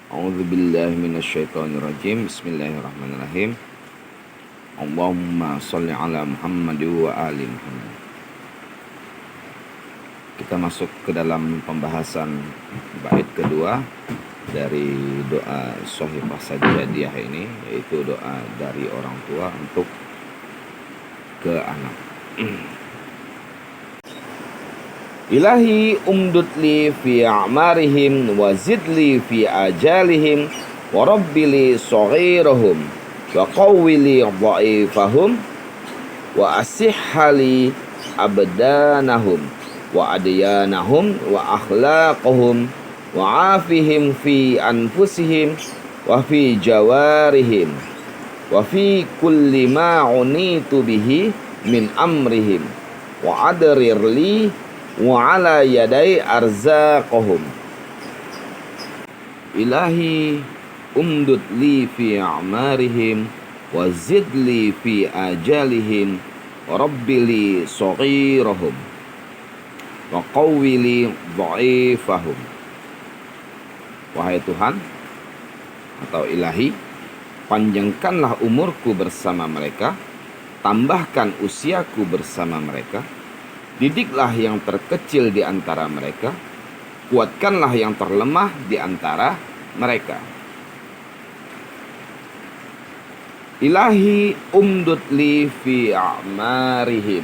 A'udzubillahi minasyaitonirrajim. Bismillahirrahmanirrahim. Allahumma sholli ala Muhammad wa ali Muhammad. Kita masuk ke dalam pembahasan bait kedua dari doa Shahifah Sajjadiyah ini, yaitu doa dari orang tua untuk ke anak. Ilahi umdud li fi a'marihim wa zidli fi ajalihim wa rabbili saghirahum wa qawwili dha'ifahum wa asihhali abdanahum wa adyanahum wa akhlaqahum wa afihim fi anfusihim wa fi jawarihim wa fi kulli ma unitu bihi min amrihim wa adrir li wa ala yadai arzaqahum. Ilahi umdud li fi a'marihim wa zid li fi ajalihim wa rabbi li saghirahum wa qawwi li dha'ifahum. Wahai Tuhan atau Ilahi, panjangkanlah umurku bersama mereka, tambahkan usiaku bersama mereka. Didiklah yang terkecil di antara mereka, kuatkanlah yang terlemah di antara mereka. Ilahi umdud li fi a'marihim.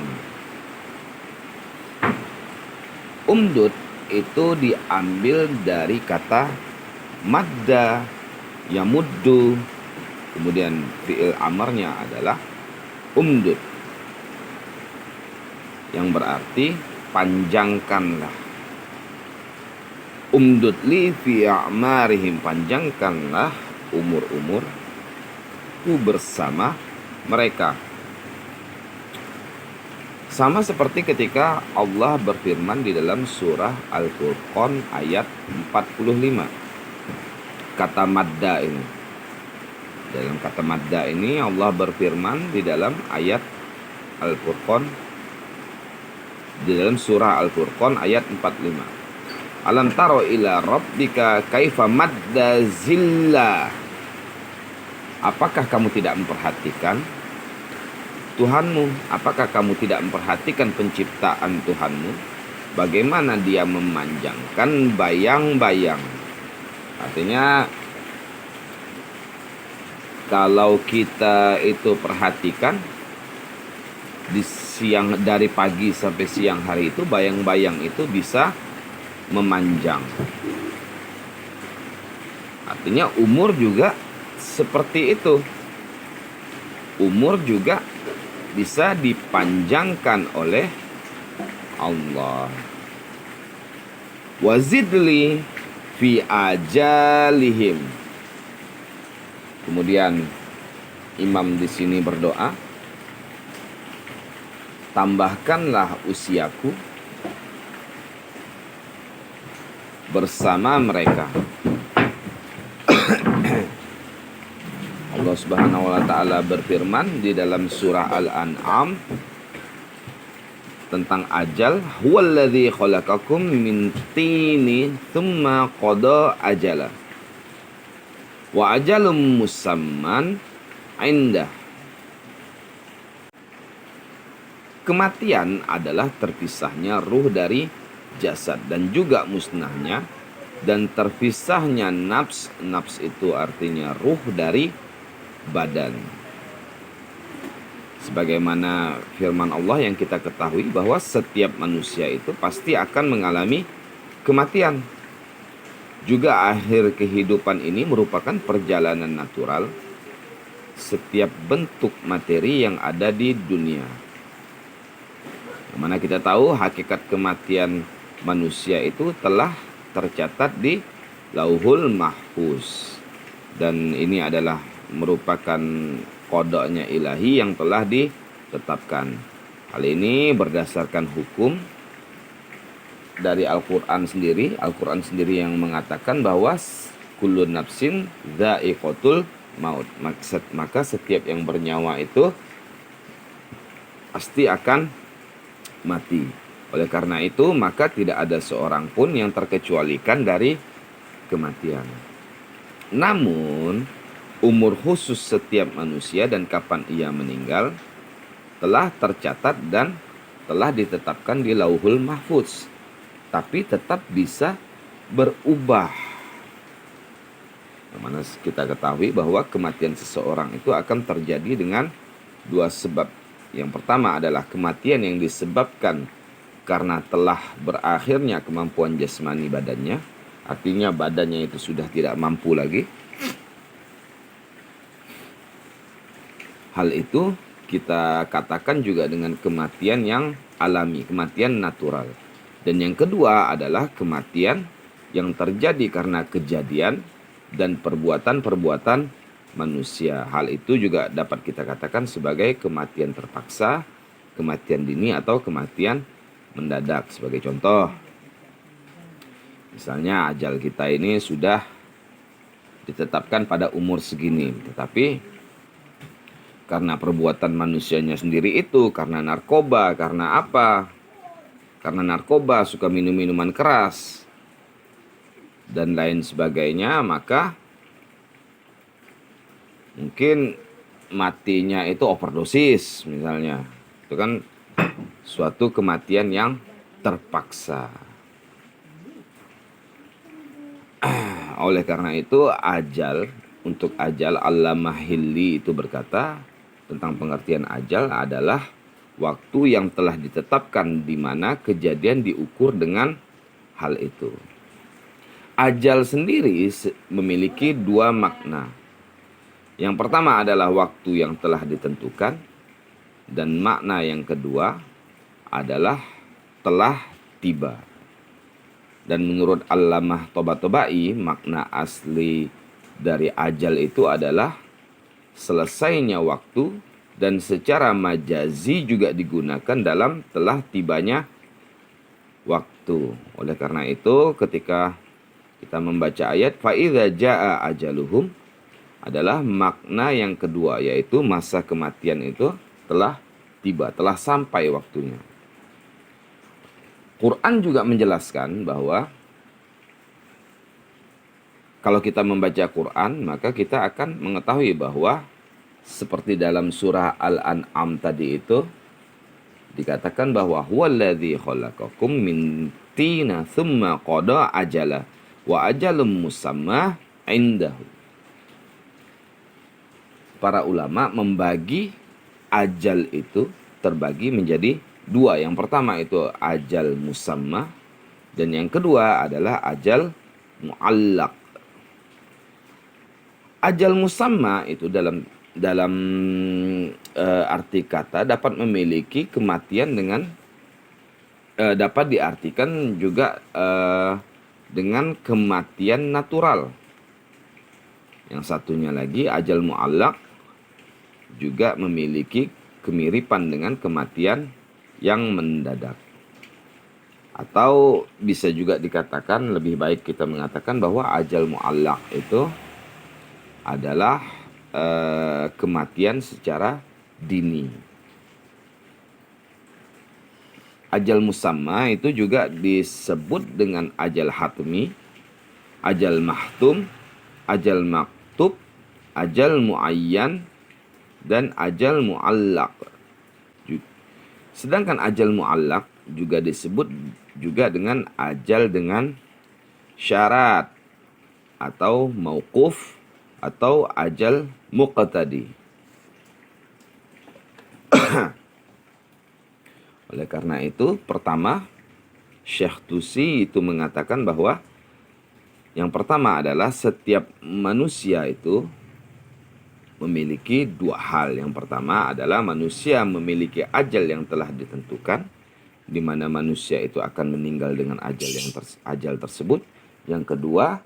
Umdud itu diambil dari kata madda, yamuddu, kemudian fi'il amarnya adalah umdud, yang berarti panjangkanlah. Umdud li fi a'marihim, panjangkanlah umur-umurku bersama mereka. Sama seperti ketika Allah berfirman di dalam surah Al-Furqan ayat 45. Kata madda ini. Dalam kata madda ini Allah berfirman di dalam ayat Al-Furqan, di dalam surah Al-Furqan ayat 45. Alam taro ila rabbika kaifa madda zilla. Apakah kamu tidak memperhatikan Tuhanmu? Apakah kamu tidak memperhatikan penciptaan Tuhanmu? Bagaimana dia memanjangkan bayang-bayang. Artinya kalau kita itu perhatikan, di siang, dari pagi sampai siang hari itu bayang-bayang itu bisa memanjang. Artinya umur juga seperti itu. Umur juga bisa dipanjangkan oleh Allah. Wazidli fi ajalihim. Kemudian imam di sini berdoa, tambahkanlah usiaku bersama mereka. Allah Subhanahu wa taala berfirman di dalam surah Al-An'am tentang ajal, huwallazi khalaqakum min tini tsumma qada ajala wa ajalum musamman indah. Kematian adalah terpisahnya ruh dari jasad dan juga musnahnya, dan terpisahnya nafs. Nafs itu artinya ruh dari badan. Sebagaimana firman Allah yang kita ketahui bahwa setiap manusia itu pasti akan mengalami kematian. Juga akhir kehidupan ini merupakan perjalanan natural setiap bentuk materi yang ada di dunia. Mana kita tahu hakikat kematian manusia itu telah tercatat di Lauhul Mahfuz, dan ini adalah merupakan qadanya ilahi yang telah ditetapkan. Hal ini berdasarkan hukum dari Al-Quran sendiri. Al-Quran sendiri yang mengatakan bahwa kullu nafsin dha'iqatul maut, maka setiap yang bernyawa itu pasti akan mati. Oleh karena itu, maka tidak ada seorang pun yang terkecualikan dari kematian. Namun, umur khusus setiap manusia dan kapan ia meninggal telah tercatat dan telah ditetapkan di Lauhul Mahfuz, tapi tetap bisa berubah. Yang mana kita ketahui bahwa kematian seseorang itu akan terjadi dengan dua sebab. Yang pertama adalah kematian yang disebabkan karena telah berakhirnya kemampuan jasmani badannya, artinya badannya itu sudah tidak mampu lagi. Hal itu kita katakan juga dengan kematian yang alami, kematian natural. Dan yang kedua adalah kematian yang terjadi karena kejadian dan perbuatan-perbuatan manusia. Hal itu juga dapat kita katakan sebagai kematian terpaksa, kematian dini, atau kematian mendadak. Sebagai contoh, misalnya ajal kita ini sudah ditetapkan pada umur segini, tetapi karena perbuatan manusianya sendiri itu, karena narkoba, karena apa? Karena narkoba, suka minum minuman keras, dan lain sebagainya, maka mungkin matinya itu overdosis misalnya. Itu kan suatu kematian yang terpaksa. Oleh karena itu ajal, untuk ajal, Allamah Hilli itu berkata tentang pengertian ajal adalah waktu yang telah ditetapkan di mana kejadian diukur dengan hal itu. Ajal sendiri memiliki dua makna. Yang pertama adalah waktu yang telah ditentukan, dan makna yang kedua adalah telah tiba. Dan menurut Allamah Tabatabai, makna asli dari ajal itu adalah selesainya waktu, dan secara majazi juga digunakan dalam telah tibanya waktu. Oleh karena itu ketika kita membaca ayat fa'idza jaa ajaluhum adalah makna yang kedua, yaitu masa kematian itu telah tiba, telah sampai waktunya. Quran juga menjelaskan bahwa kalau kita membaca Quran, maka kita akan mengetahui bahwa seperti dalam surah Al-An'am tadi itu dikatakan bahwa huwallazi khalaqakum min tina tsumma qada ajala wa ajalum musamma indahu. Para ulama membagi ajal itu terbagi menjadi dua. Yang pertama itu ajal musamma, dan yang kedua adalah ajal muallaq. Ajal musamma itu dalam arti kata dapat memiliki kematian dengan dapat diartikan juga dengan kematian natural. Yang satunya lagi ajal muallaq juga memiliki kemiripan dengan kematian yang mendadak. Atau bisa juga dikatakan, lebih baik kita mengatakan bahwa ajal muallaq itu adalah kematian secara dini. Ajal musamma itu juga disebut dengan ajal hatmi, ajal mahtum, ajal maktub, ajal muayyan, dan ajal muallaq. Sedangkan ajal muallaq juga disebut juga dengan ajal dengan syarat atau mauquf atau ajal muqtadi. Oleh karena itu, pertama Syekh Tusi itu mengatakan bahwa yang pertama adalah setiap manusia itu memiliki dua hal. Yang pertama adalah manusia memiliki ajal yang telah ditentukan, di mana manusia itu akan meninggal dengan ajal tersebut. Yang kedua,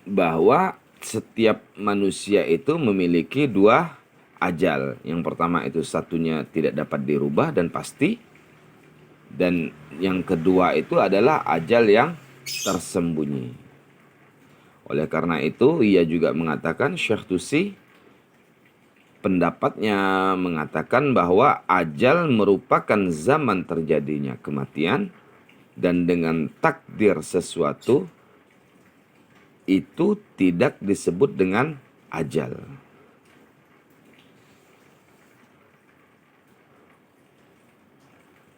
bahwa setiap manusia itu memiliki dua ajal. Yang pertama itu satunya tidak dapat dirubah dan pasti, dan yang kedua itu adalah ajal yang tersembunyi. Oleh karena itu ia juga mengatakan, Syekh Tusi pendapatnya mengatakan bahwa ajal merupakan zaman terjadinya kematian, dan dengan takdir sesuatu itu tidak disebut dengan ajal.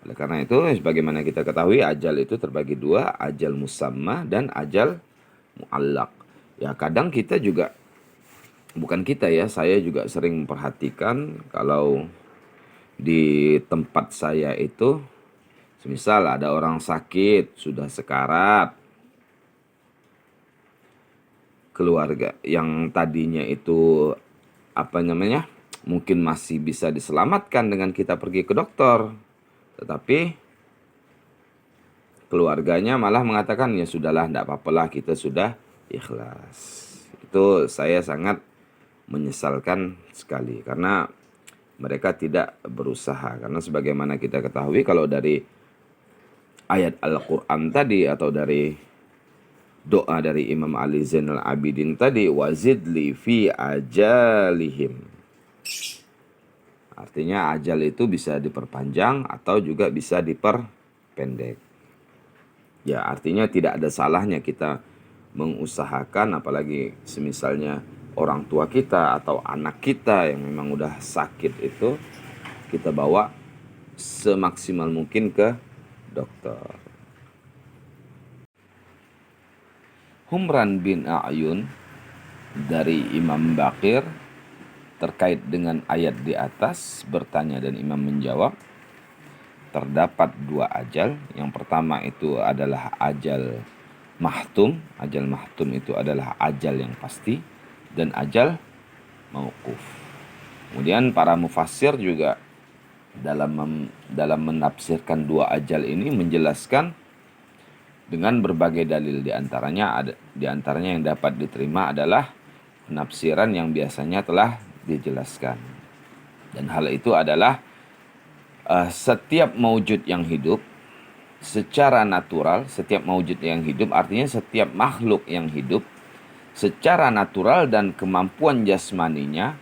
Oleh karena itu, sebagaimana kita ketahui, ajal itu terbagi dua, ajal musamma dan ajal muallaq. Ya, kadang kita juga, bukan kita ya, saya juga sering memperhatikan kalau di tempat saya itu, semisal ada orang sakit, sudah sekarat, keluarga yang tadinya itu mungkin masih bisa diselamatkan dengan kita pergi ke dokter, tetapi keluarganya malah mengatakan, ya sudahlah, tidak apa-apalah, kita sudah ikhlas. Itu saya sangat menyesalkan sekali, karena mereka tidak berusaha. Karena sebagaimana kita ketahui, kalau dari ayat Al-Quran tadi, atau dari doa dari Imam Ali Zainal Abidin tadi, wazidli fi ajalihim, artinya ajal itu bisa diperpanjang atau juga bisa diperpendek. Ya, artinya tidak ada salahnya kita mengusahakan, apalagi semisalnya orang tua kita atau anak kita yang memang udah sakit itu, kita bawa semaksimal mungkin ke dokter. Humran bin A'yun dari Imam Baqir terkait dengan ayat di atas bertanya dan Imam menjawab, terdapat dua ajal. Yang pertama itu adalah ajal mahtum. Ajal mahtum itu adalah ajal yang pasti, dan ajal mauquf. Kemudian para mufassir juga dalam menafsirkan dua ajal ini menjelaskan dengan berbagai dalil. Di antaranya yang dapat diterima adalah penafsiran yang biasanya telah dijelaskan. Dan hal itu adalah setiap maujud yang hidup secara natural, setiap maujud yang hidup artinya setiap makhluk yang hidup secara natural dan kemampuan jasmaninya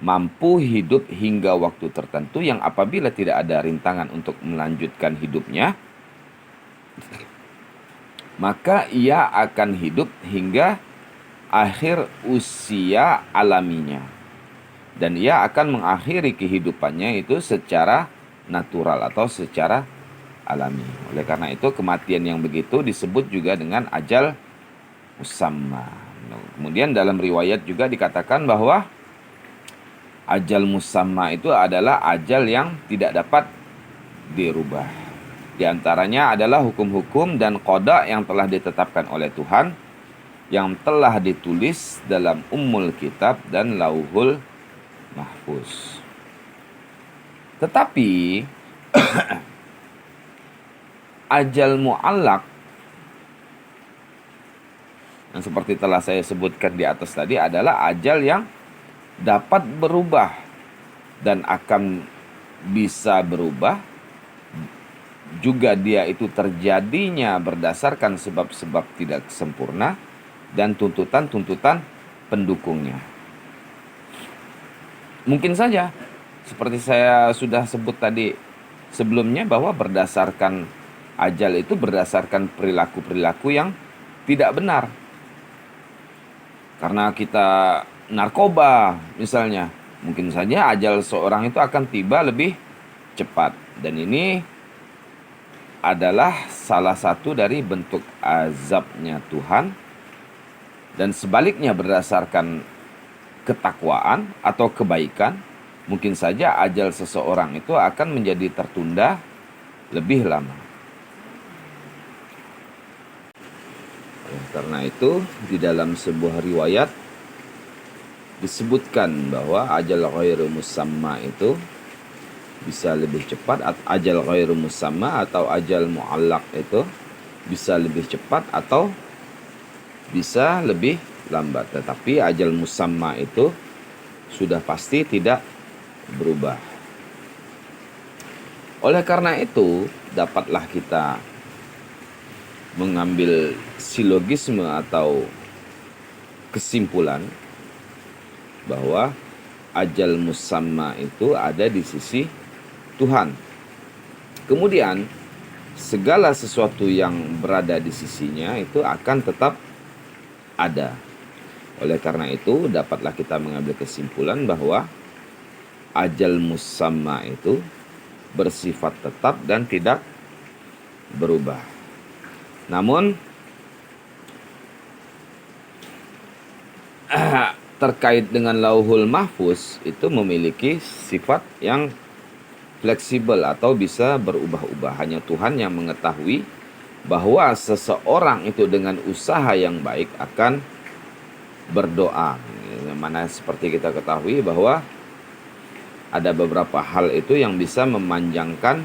mampu hidup hingga waktu tertentu, yang apabila tidak ada rintangan untuk melanjutkan hidupnya, maka ia akan hidup hingga akhir usia alaminya. Dan ia akan mengakhiri kehidupannya itu secara natural atau secara alami. Oleh karena itu kematian yang begitu disebut juga dengan ajal musamma. Kemudian dalam riwayat juga dikatakan bahwa ajal musamma itu adalah ajal yang tidak dapat dirubah. Di antaranya adalah hukum-hukum dan qada yang telah ditetapkan oleh Tuhan, yang telah ditulis dalam Ummul Kitab dan Lauhul Mahfuz. Tetapi ajal muallaq yang seperti telah saya sebutkan di atas tadi adalah ajal yang dapat berubah dan akan bisa berubah juga, dia itu terjadinya berdasarkan sebab-sebab tidak sempurna dan tuntutan-tuntutan pendukungnya. Mungkin saja seperti saya sudah sebut tadi sebelumnya, bahwa berdasarkan ajal itu berdasarkan perilaku-perilaku yang tidak benar. Karena kita narkoba misalnya, mungkin saja ajal seorang itu akan tiba lebih cepat. Dan ini adalah salah satu dari bentuk azabnya Tuhan. Dan sebaliknya, berdasarkan ketakwaan atau kebaikan, mungkin saja ajal seseorang itu akan menjadi tertunda lebih lama. Karena itu di dalam sebuah riwayat disebutkan bahwa ajal ghairu musamma itu bisa lebih cepat, ajal ghairu musamma atau ajal muallaq itu bisa lebih cepat atau bisa lebih lambat. Tetapi ajal musamma itu sudah pasti tidak berubah. Oleh karena itu, dapatlah kita mengambil silogisme atau kesimpulan bahwa ajal musamma itu ada di sisi Tuhan. Kemudian segala sesuatu yang berada di sisinya itu akan tetap ada. Oleh karena itu dapatlah kita mengambil kesimpulan bahwa ajal musamma itu bersifat tetap dan tidak berubah. Namun terkait dengan Lauhul Mahfuz itu memiliki sifat yang fleksibel atau bisa berubah-ubah. Hanya Tuhan yang mengetahui bahwa seseorang itu dengan usaha yang baik akan berdoa. Mana seperti kita ketahui bahwa ada beberapa hal itu yang bisa memanjangkan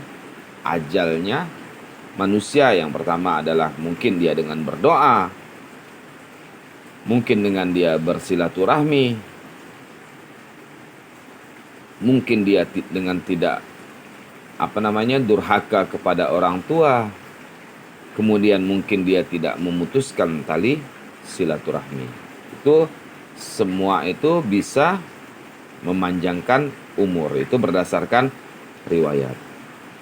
ajalnya manusia. Yang pertama adalah mungkin dia dengan berdoa, mungkin dengan dia bersilaturahmi, mungkin dia dengan tidak durhaka kepada orang tua, kemudian mungkin dia tidak memutuskan tali silaturahmi. Itu semua itu bisa memanjangkan umur, itu berdasarkan riwayat.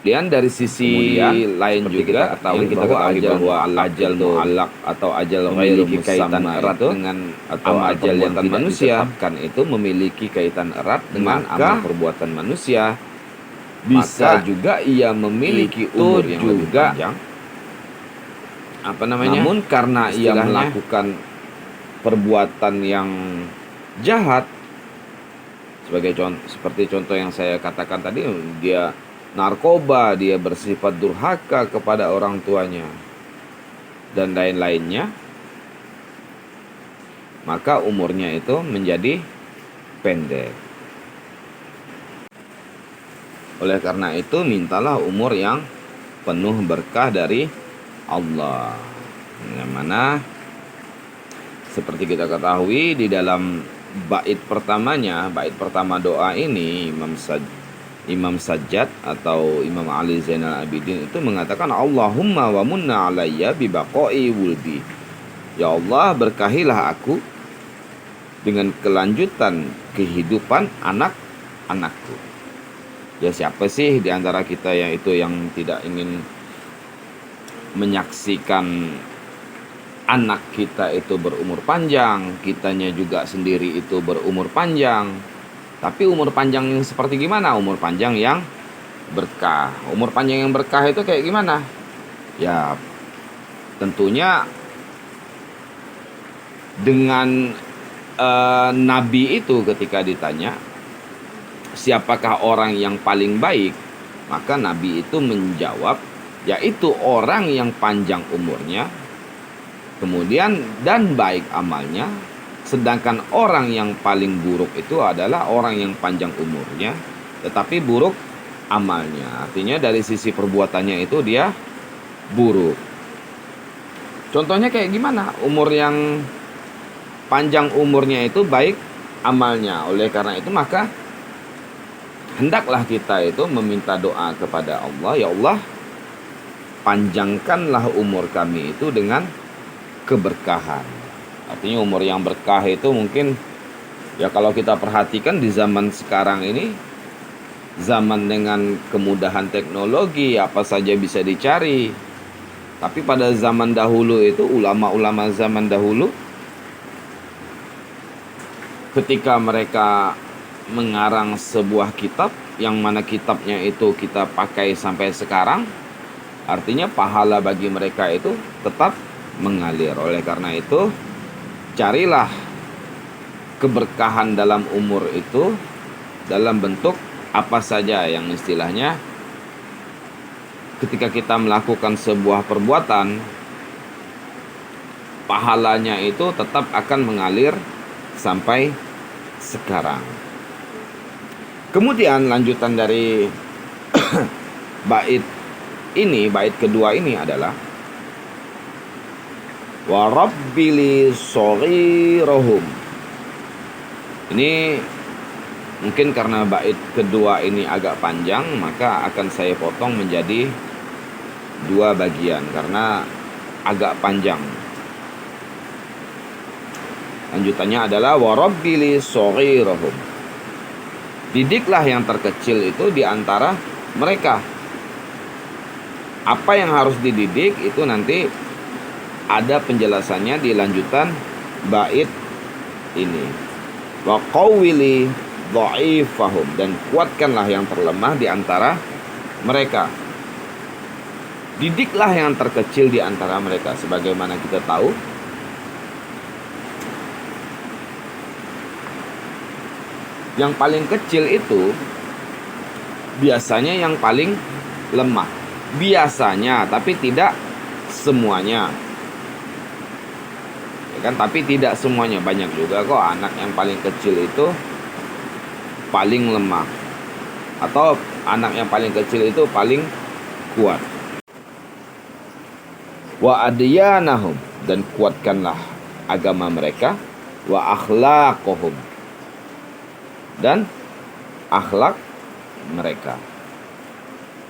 Dan dari sisi lain juga yang kita ketahui bahwa ajal mu'allaq atau ajal memiliki kaitan erat dengan atau ajal yang manusia kan itu memiliki kaitan erat dengan amal perbuatan manusia. Bisa juga ia memiliki umur yang lebih panjang. Namun karena ia melakukan perbuatan yang jahat, seperti contoh yang saya katakan tadi, dia narkoba, dia bersifat durhaka kepada orang tuanya dan lain-lainnya, maka umurnya itu menjadi pendek. Oleh karena itu mintalah umur yang penuh berkah dari Allah. Yang mana seperti kita ketahui di dalam bait pertama doa ini Imam Sajjad atau Imam Ali Zainal Abidin itu mengatakan Allahumma wa munna alayya bi baqai wuldi. Ya Allah, berkahilah aku dengan kelanjutan kehidupan anak-anakku. Ya siapa sih di antara kita yang tidak ingin menyaksikan anak kita itu berumur panjang, kitanya juga sendiri itu berumur panjang. Tapi umur panjang yang seperti gimana? Umur panjang yang berkah. Umur panjang yang berkah itu kayak gimana? Ya tentunya dengan Nabi itu ketika ditanya siapakah orang yang paling baik, maka Nabi itu menjawab yaitu orang yang panjang umurnya, kemudian dan baik amalnya. Sedangkan orang yang paling buruk itu adalah orang yang panjang umurnya tetapi buruk amalnya. Artinya dari sisi perbuatannya itu dia buruk. Contohnya kayak gimana? Umur yang panjang umurnya itu baik amalnya. Oleh karena itu maka hendaklah kita itu meminta doa kepada Allah, ya Allah, panjangkanlah umur kami itu dengan keberkahan. Artinya umur yang berkah itu mungkin ya kalau kita perhatikan di zaman sekarang ini, zaman dengan kemudahan teknologi, apa saja bisa dicari. Tapi pada zaman dahulu itu, ulama-ulama zaman dahulu ketika mereka mengarang sebuah kitab yang mana kitabnya itu kita pakai sampai sekarang, artinya pahala bagi mereka itu tetap mengalir. Oleh karena itu carilah keberkahan dalam umur itu dalam bentuk apa saja yang istilahnya ketika kita melakukan sebuah perbuatan, pahalanya itu tetap akan mengalir sampai sekarang. Kemudian lanjutan dari bait kedua ini adalah wa rabbili shaghirahum. Ini mungkin karena bait kedua ini agak panjang, maka akan saya potong menjadi dua bagian karena agak panjang. Lanjutannya adalah wa rabbili shaghirahum. Didiklah yang terkecil itu di antara mereka. Apa yang harus dididik itu nanti ada penjelasannya di lanjutan bait ini. Wa qawwili dha'ifahum, dan kuatkanlah yang terlemah di antara mereka. Didiklah yang terkecil di antara mereka. Sebagaimana kita tahu, yang paling kecil itu biasanya yang paling lemah. Biasanya, tapi tidak semuanya. Ya kan, tapi tidak semuanya. Banyak juga kok anak yang paling kecil itu paling lemah, atau anak yang paling kecil itu paling kuat. Wa adyanahum, dan kuatkanlah agama mereka. Wa akhlaquhum, dan akhlak mereka.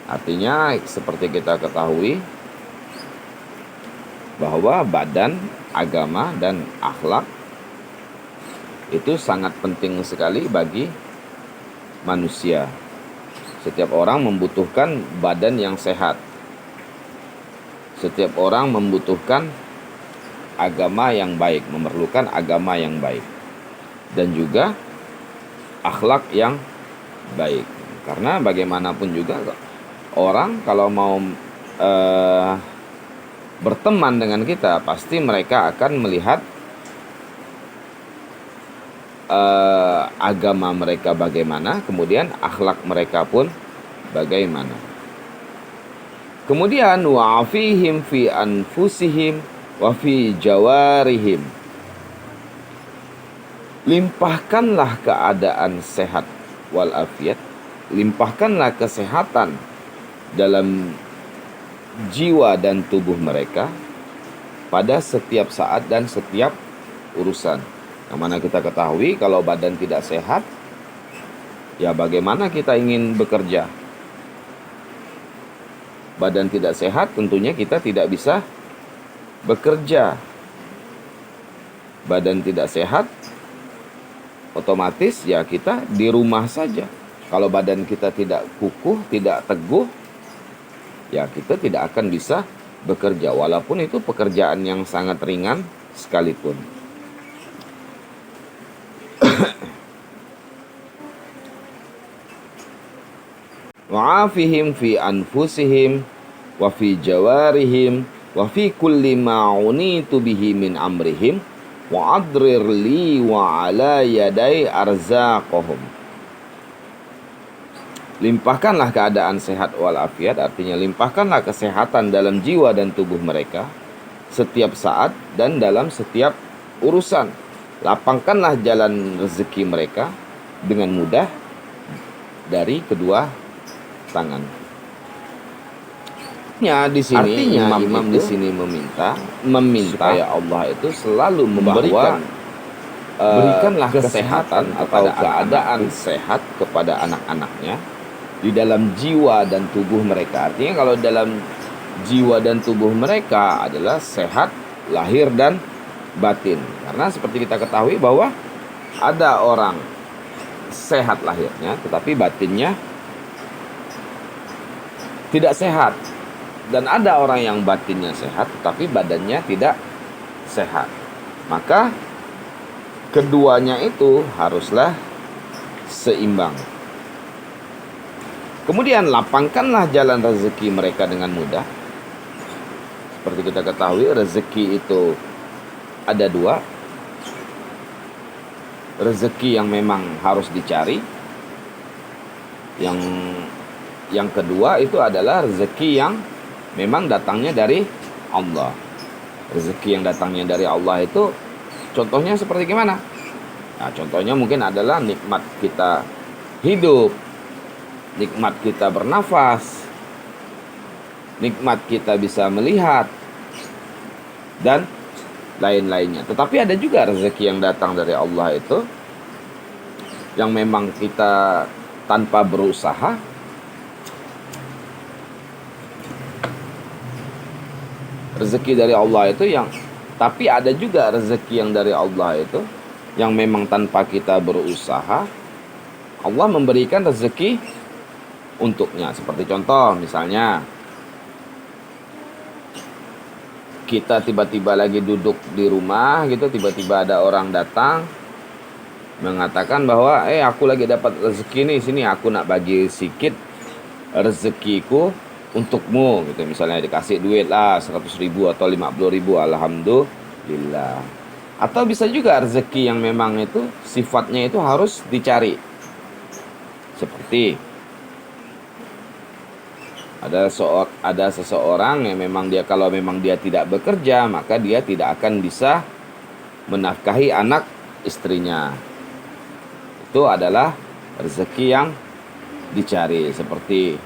Artinya seperti kita ketahui bahwa badan, agama, dan akhlak itu sangat penting sekali bagi manusia. Setiap orang membutuhkan badan yang sehat. Setiap orang membutuhkan agama yang baik, memerlukan agama yang baik, dan juga akhlak yang baik. Karena bagaimanapun juga orang kalau mau berteman dengan kita, pasti mereka akan melihat agama mereka bagaimana, kemudian akhlak mereka pun bagaimana. Kemudian wa'afihim fi anfusihim wa fi jawarihim, limpahkanlah keadaan sehat walafiat, limpahkanlah kesehatan dalam jiwa dan tubuh mereka pada setiap saat dan setiap urusan. Yang mana kita ketahui kalau badan tidak sehat, ya bagaimana kita ingin bekerja? Badan tidak sehat, tentunya kita tidak bisa bekerja. Badan tidak sehat, otomatis ya kita di rumah saja. Kalau badan kita tidak kukuh, tidak teguh, ya kita tidak akan bisa bekerja, walaupun itu pekerjaan yang sangat ringan sekalipun. Wa'afihim fi anfusihim wa fi jawarihim wa fi kulli ma'unitu bihi min amrihim wa adrir li wa ala yadai arzaqahum. Limpahkanlah keadaan sehat walafiat, artinya limpahkanlah kesehatan dalam jiwa dan tubuh mereka setiap saat dan dalam setiap urusan. Lapangkanlah jalan rezeki mereka dengan mudah dari kedua tangan. Di sini artinya imam di sini meminta supaya Allah itu selalu memberikan berikanlah kesehatan atau keadaan sehat kepada anak-anaknya di dalam jiwa dan tubuh mereka. Artinya kalau dalam jiwa dan tubuh mereka adalah sehat lahir dan batin. Karena seperti kita ketahui bahwa ada orang sehat lahirnya tetapi batinnya tidak sehat, dan ada orang yang batinnya sehat tetapi badannya tidak sehat. Maka keduanya itu haruslah seimbang. Kemudian lapangkanlah jalan rezeki mereka dengan mudah. Seperti kita ketahui, rezeki itu ada dua. Rezeki yang memang harus dicari, yang kedua itu adalah rezeki yang memang datangnya dari Allah. Rezeki yang datangnya dari Allah itu contohnya seperti gimana? Nah, contohnya mungkin adalah nikmat kita hidup, nikmat kita bernafas, nikmat kita bisa melihat, dan lain-lainnya. Tetapi ada juga rezeki yang datang dari Allah itu yang memang kita tanpa berusaha. Rezeki dari Allah itu tapi ada juga rezeki yang dari Allah itu yang memang tanpa kita berusaha, Allah memberikan rezeki untuknya. Seperti contoh misalnya kita tiba-tiba lagi duduk di rumah gitu, tiba-tiba ada orang datang mengatakan bahwa aku lagi dapat rezeki nih, sini aku nak bagi sedikit rezekiku untukmu gitu. Misalnya dikasih duit lah 100.000 atau 50.000, alhamdulillah. Atau bisa juga rezeki yang memang itu sifatnya itu harus dicari. Seperti ada seseorang yang memang dia, kalau memang dia tidak bekerja, maka dia tidak akan bisa menafkahi anak istrinya. Itu adalah rezeki yang dicari. Seperti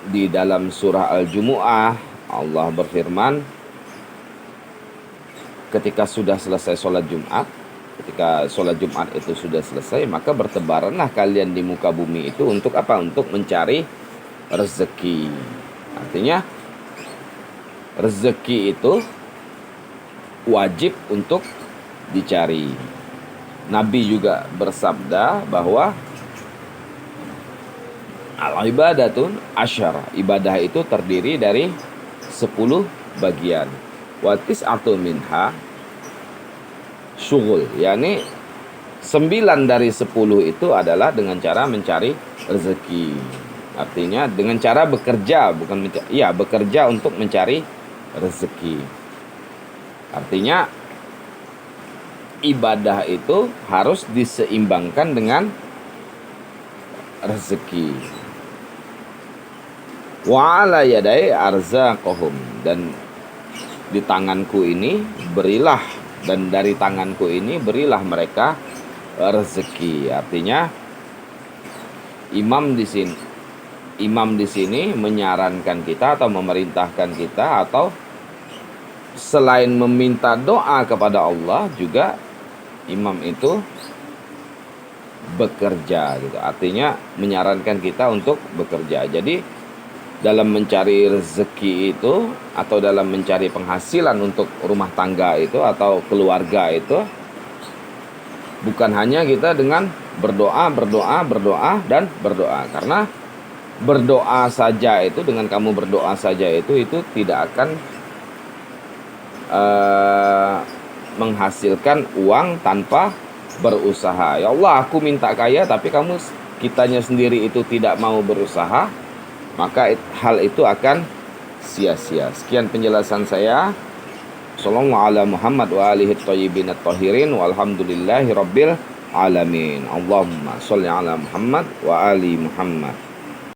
di dalam surah Al-Jumu'ah Allah berfirman, ketika sudah selesai sholat Jumat, ketika sholat Jumat itu sudah selesai, maka bertebaranlah kalian di muka bumi itu untuk apa? Untuk mencari rezeki. Artinya rezeki itu wajib untuk dicari. Nabi juga bersabda bahwa al-ibadatun asyar, ibadah itu terdiri dari 10 bagian. Wa tis'atu minha syughul, yakni 9 dari 10 itu adalah dengan cara mencari rezeki. Artinya dengan cara bekerja, bekerja untuk mencari rezeki. Artinya ibadah itu harus diseimbangkan dengan rezeki. Wa ala yadai arzaqahum, dan di tanganku ini berilah, dan dari tanganku ini berilah mereka rezeki. Artinya imam di sini menyarankan kita atau memerintahkan kita, atau selain meminta doa kepada Allah, juga imam itu bekerja gitu. Artinya menyarankan kita untuk bekerja. Jadi dalam mencari rezeki itu, atau dalam mencari penghasilan untuk rumah tangga itu atau keluarga itu, bukan hanya kita dengan berdoa dan berdoa. Karena berdoa saja itu, dengan kamu berdoa saja itu tidak akan menghasilkan uang tanpa berusaha. Ya Allah, aku minta kaya, tapi kitanya sendiri itu tidak mau berusaha, maka hal itu akan sia-sia. Sekian penjelasan saya. Sallallahu ala Muhammad wa alihi thayyibin at-tahirin walhamdulillahi rabbil alamin. Allahumma sholli ala Muhammad wa ali Muhammad.